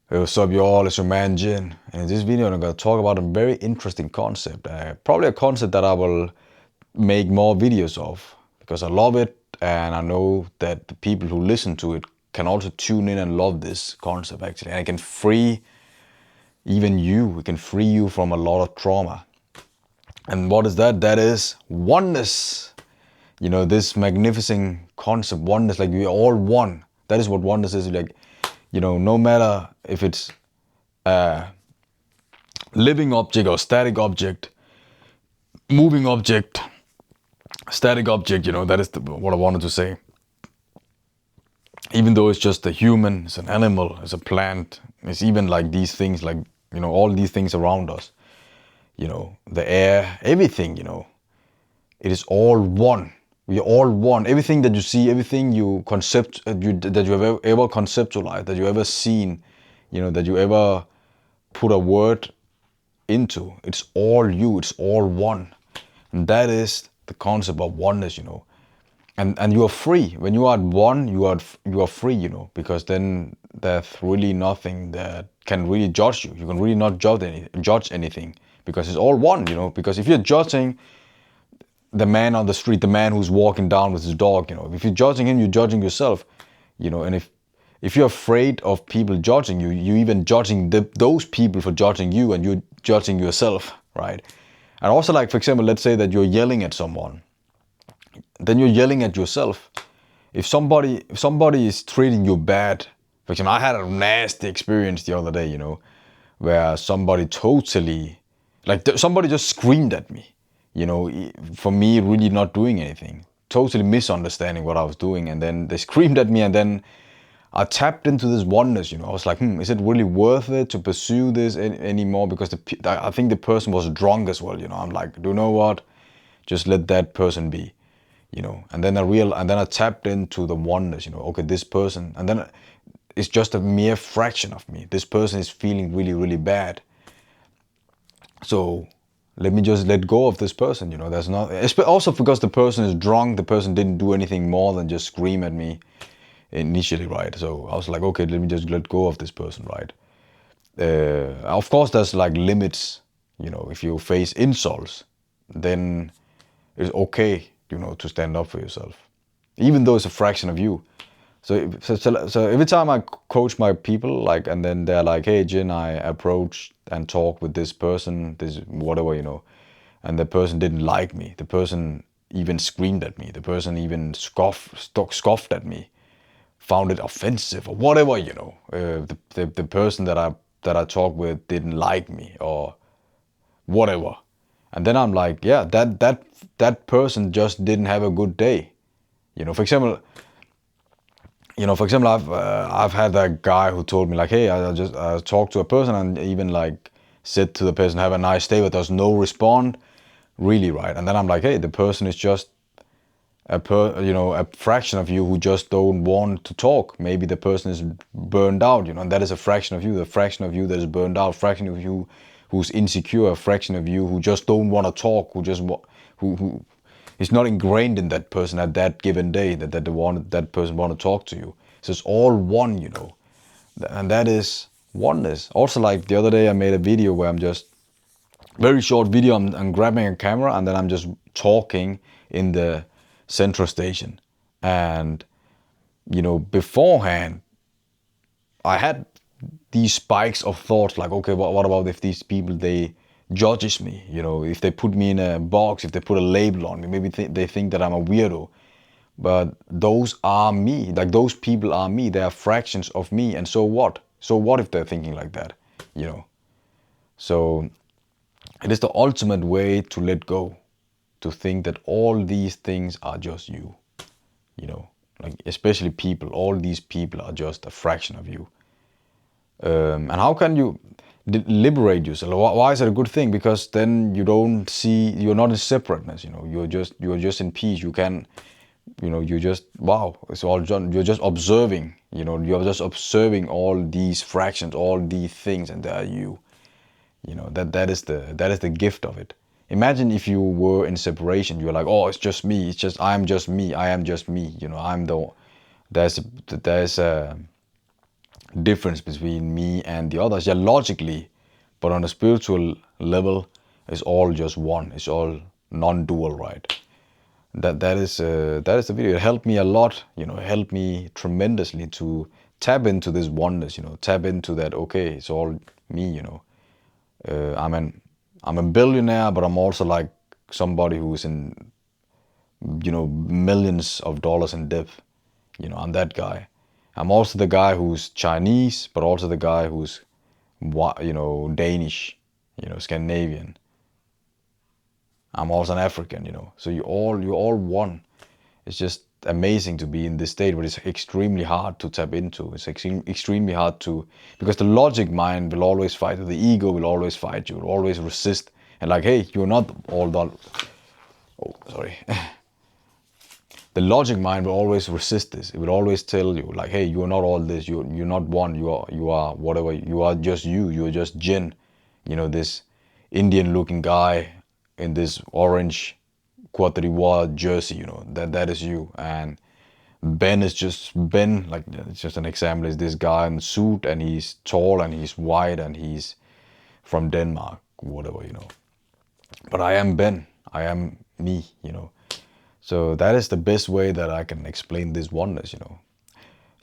Hey, what's up, y'all? It's your man Jin, and in this video, I'm going to talk about a very interesting concept. Probably a concept that I will make more videos of because I love it, and I know that the people who listen to it can also tune in and love this concept actually, and it can free even you. It can free you from a lot of trauma. And what is that? That is oneness. You know, this magnificent concept, oneness, like we are all one. That is what oneness is. Like, you know, no matter if it's living object or static object, moving object, static object, you know, that is what I wanted to say. Even though it's just a human, it's an animal, it's a plant, it's even like these things, like, you know, all these things around us, you know, the air, everything, you know, it is all one. We are all one. Everything that you see, everything you that you have ever conceptualized, that you ever seen, you know, that you ever put a word into, it's all you. It's all one. And that is the concept of oneness, you know. And you are free. When you are at one, you are free, you know, because then there's really nothing that can really judge you. You can really not judge anything because it's all one, you know. Because if you're judging the man on the street, the man who's walking down with his dog, you know, if you're judging him, you're judging yourself, you know. And if you're afraid of people judging you, you even judging those people for judging you, and you're judging yourself, right? And also, like, for example, let's say that you're yelling at someone, then you're yelling at yourself. If somebody is treating you bad, for example, I had a nasty experience the other day, you know, where somebody totally, like, somebody just screamed at me, you know, for me really not doing anything, totally misunderstanding what I was doing, and then they screamed at me, and then I tapped into this oneness, you know. I was like, is it really worth it to pursue this anymore? Because I think the person was drunk as well, you know. I'm like, do you know what? Just let that person be, you know. And then I tapped into the oneness, you know. Okay, this person, and then it's just a mere fraction of me. This person is feeling really, really bad. So let me just let go of this person, you know. There's not, also because the person is drunk, the person didn't do anything more than just scream at me initially, right? So I was like, okay, let me just let go of this person, right? Of course, there's like limits, you know. If you face insults, then it's okay, you know, to stand up for yourself, even though it's a fraction of you. So every time I coach my people, like, and then they're like, hey, Jin, I approach and talk with this person, this whatever, you know, and the person didn't like me. The person even screamed at me. The person even scoffed at me, found it offensive or whatever, you know. The person that I talked with didn't like me or whatever. And then I'm like, yeah, that person just didn't have a good day. You know, for example, I've had that guy who told me like, hey, I just talked to a person and even like said to the person, have a nice day, but there's no response, really, right? And then I'm like, hey, the person is just a fraction of you who just don't want to talk. Maybe the person is burned out, you know, and that is a fraction of you, the fraction of you that is burned out, fraction of you who's insecure, a fraction of you who just don't want to talk, who is not ingrained in that person at that given day that person want to talk to you. So it's all one, you know, and that is oneness. Also, like the other day, I made a video where I'm just very short video. I'm grabbing a camera and then I'm just talking in the central station. And, you know, beforehand, I had these spikes of thoughts like, okay, what about if these people, they judges me, you know, if they put me in a box, if they put a label on me, maybe they think that I'm a weirdo. But those are me, like those people are me, they are fractions of me. And so what? So what if they're thinking like that, you know? So it is the ultimate way to let go, to think that all these things are just you know, like especially people, all these people are just a fraction of you. And how can you liberate yourself? Why is it a good thing? Because then you don't see, you're not in separateness, you know, you're just in peace. You can, you know, you just, wow, it's all done. You're just observing, you know, you're just observing all these fractions, all these things, and they are you. You know, that is the gift of it. Imagine if you were in separation, you're like, oh, it's just me, it's just, I'm just me, I am just me, you know, I'm the, there's a difference between me and the others. Yeah, logically, but on a spiritual level, it's all just one. It's all non-dual, right? That is the video. It helped me a lot. You know, it helped me tremendously to tap into this oneness. You know, tap into that. Okay, it's all me. You know, I'm a billionaire, but I'm also like somebody who's in, you know, millions of dollars in debt. You know, I'm that guy. I'm also the guy who's Chinese, but also the guy who's, you know, Danish, you know, Scandinavian. I'm also an African, you know. So you're all one. It's just amazing to be in this state, but it's extremely hard to tap into. It's extremely hard to, because the logic mind will always fight you. The ego will always fight you. Will always resist. And like, hey, you're not all that. Oh, sorry. The logic mind will always resist this. It will always tell you, like, hey, you're not all this. You're not one. You are whatever. You are just you. You're just Jin. You know, this Indian-looking guy in this orange Cote d'Ivoire jersey. You know, that is you. And Ben is just Ben. Like, it's just an example. Is this guy in suit, and he's tall, and he's white, and he's from Denmark, whatever. You know. But I am Ben. I am me. You know. So that is the best way that I can explain this oneness, you know.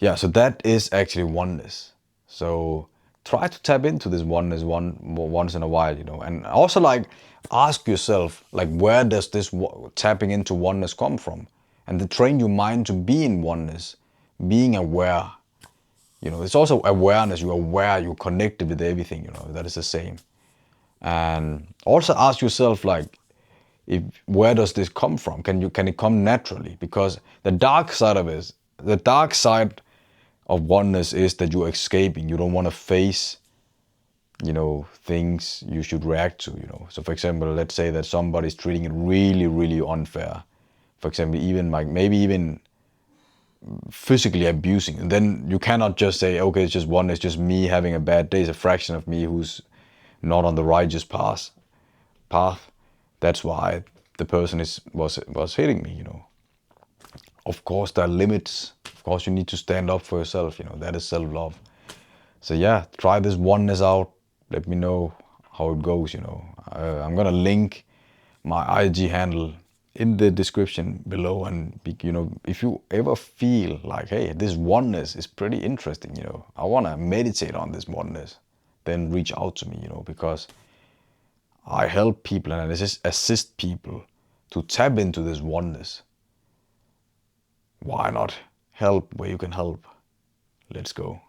Yeah, so that is actually oneness. So try to tap into this oneness once in a while, you know. And also, like, ask yourself, like, where does this tapping into oneness come from? And to train your mind to be in oneness, being aware. You know, it's also awareness. You're aware, you're connected with everything, you know. That is the same. And also ask yourself, like, where does this come from? Can it come naturally? Because the dark side of it, the dark side of oneness is that you're escaping. You don't want to face, you know, things you should react to, you know. So for example, let's say that somebody's treating it really, really unfair. For example, even like maybe even physically abusing. And then you cannot just say, okay, it's just one, it's just me having a bad day. It's a fraction of me who's not on the righteous path. That's why the person was hitting me, you know. Of course, there are limits. Of course, you need to stand up for yourself, you know. That is self-love. So yeah, try this oneness out. Let me know how it goes, you know. I'm gonna link my IG handle in the description below, and you know, if you ever feel like, hey, this oneness is pretty interesting, you know, I want to meditate on this oneness, then reach out to me, you know, because I help people and assist people to tap into this oneness. Why not help where you can help? Let's go.